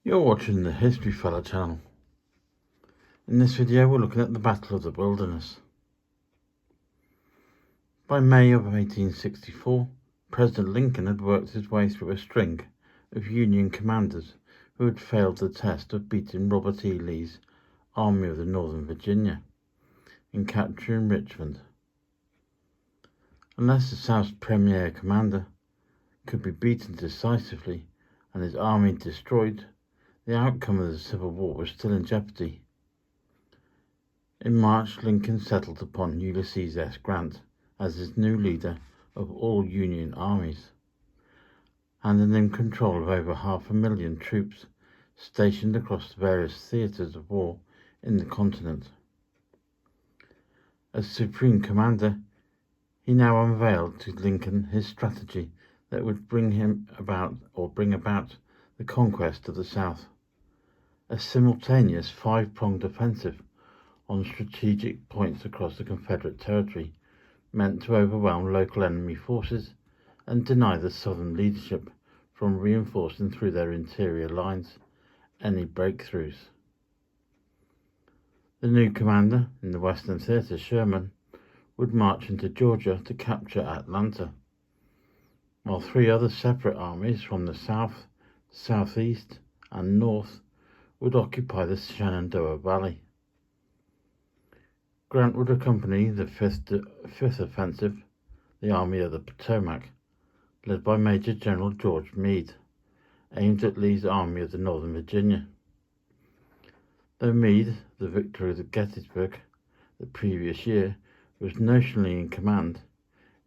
You're watching the History Fella channel. In this video we're looking at the Battle of the Wilderness. By May of 1864, President Lincoln had worked his way through a string of Union commanders who had failed the test of beating Robert E. Lee's Army of the Northern Virginia in capturing Richmond. Unless the South's premier commander could be beaten decisively and his army destroyed, the outcome of the Civil War was still in jeopardy. In March, Lincoln settled upon Ulysses S. Grant as his new leader of all Union armies, handing him control of over 500,000 troops stationed across the various theatres of war in the continent. As Supreme Commander, he now unveiled to Lincoln his strategy that would bring about the conquest of the South. A simultaneous five-pronged offensive on strategic points across the Confederate territory meant to overwhelm local enemy forces and deny the Southern leadership from reinforcing through their interior lines any breakthroughs. The new commander in the Western Theater, Sherman, would march into Georgia to capture Atlanta, while three other separate armies from the south, southeast, and north would occupy the Shenandoah Valley. Grant would accompany the fifth offensive, the Army of the Potomac, led by Major General George Meade, aimed at Lee's Army of the Northern Virginia. Though Meade, the victor of Gettysburg the previous year, was notionally in command,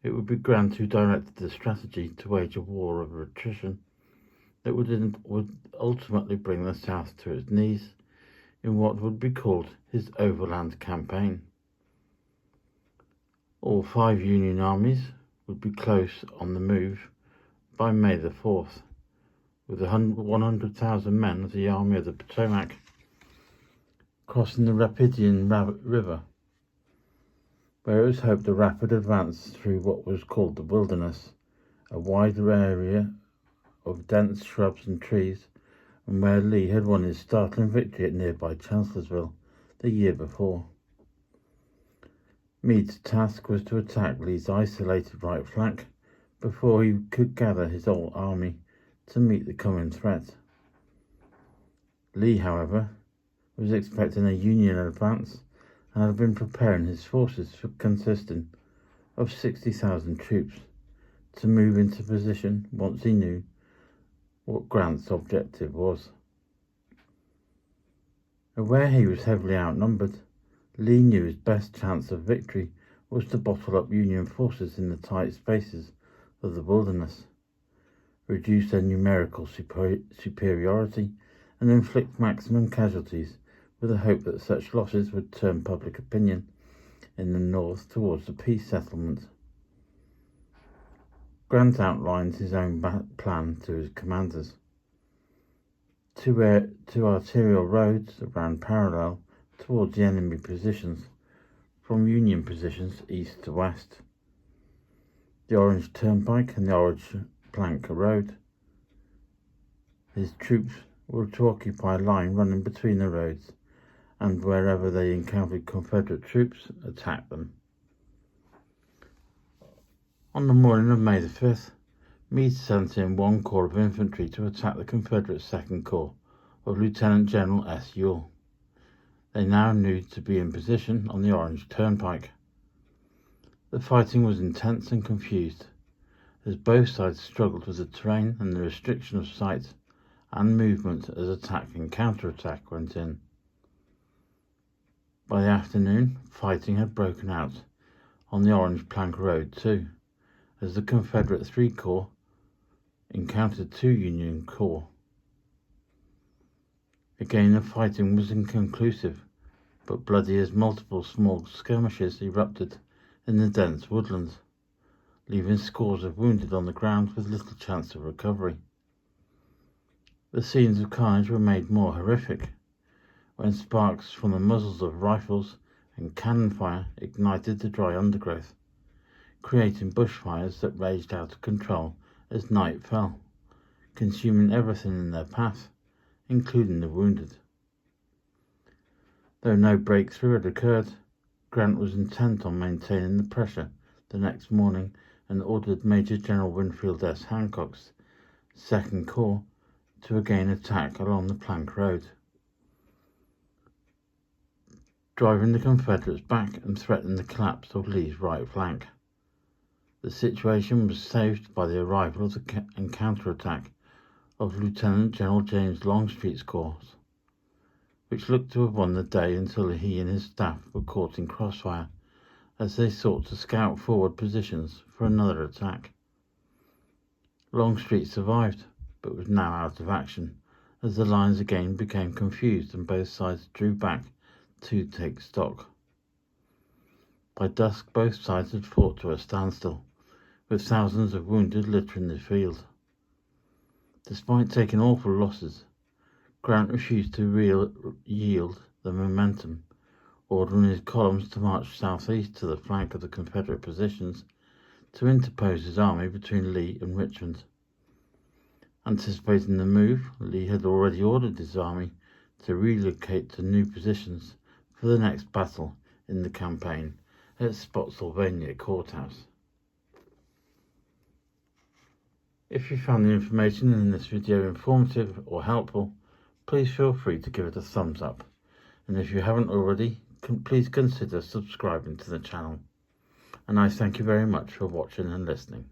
it would be Grant who directed the strategy to wage a war of attrition that would ultimately bring the South to its knees in what would be called his Overland Campaign. All five Union armies would be close on the move by May the 4th, with 100,000 men of the Army of the Potomac crossing the Rapidan River, where it was hoped a rapid advance through what was called the Wilderness, a wide area of dense shrubs and trees, and where Lee had won his startling victory at nearby Chancellorsville the year before. Meade's task was to attack Lee's isolated right flank before he could gather his whole army to meet the coming threat. Lee, however, was expecting a Union advance and had been preparing his forces consisting of 60,000 troops to move into position once he knew what Grant's objective was. Aware he was heavily outnumbered, Lee knew his best chance of victory was to bottle up Union forces in the tight spaces of the Wilderness, reduce their numerical superiority, and inflict maximum casualties with the hope that such losses would turn public opinion in the North towards a peace settlement. Grant outlined his own plan to his commanders. Two arterial roads ran parallel towards the enemy positions from Union positions east to west. The Orange Turnpike and the Orange Plank Road. His troops were to occupy a line running between the roads, and wherever they encountered Confederate troops, attack them. On the morning of May the 5th, Meade sent in one corps of infantry to attack the Confederate Second Corps of Lieutenant General S. Ewell. They now knew to be in position on the Orange Turnpike. The fighting was intense and confused, as both sides struggled with the terrain and the restriction of sight and movement as attack and counterattack went in. By the afternoon, fighting had broken out on the Orange Plank Road too, as the Confederate Three Corps encountered two Union corps. Again, the fighting was inconclusive, but bloody as multiple small skirmishes erupted in the dense woodlands, leaving scores of wounded on the ground with little chance of recovery. The scenes of carnage were made more horrific when sparks from the muzzles of rifles and cannon fire ignited the dry undergrowth, creating bushfires that raged out of control as night fell, consuming everything in their path, including the wounded. Though no breakthrough had occurred, Grant was intent on maintaining the pressure the next morning and ordered Major General Winfield S. Hancock's 2nd Corps to again attack along the Plank Road, driving the Confederates back and threatening the collapse of Lee's right flank. The situation was saved by the arrival of and counterattack of Lieutenant General James Longstreet's corps, which looked to have won the day until he and his staff were caught in crossfire as they sought to scout forward positions for another attack. Longstreet survived, but was now out of action as the lines again became confused and both sides drew back to take stock. By dusk, both sides had fought to a standstill, with thousands of wounded littering the field. Despite taking awful losses, Grant refused to yield the momentum, ordering his columns to march southeast to the flank of the Confederate positions to interpose his army between Lee and Richmond. Anticipating the move, Lee had already ordered his army to relocate to new positions for the next battle in the campaign at Spotsylvania Courthouse. If you found the information in this video informative or helpful, please feel free to give it a thumbs up. And if you haven't already, please consider subscribing to the channel. And I thank you very much for watching and listening.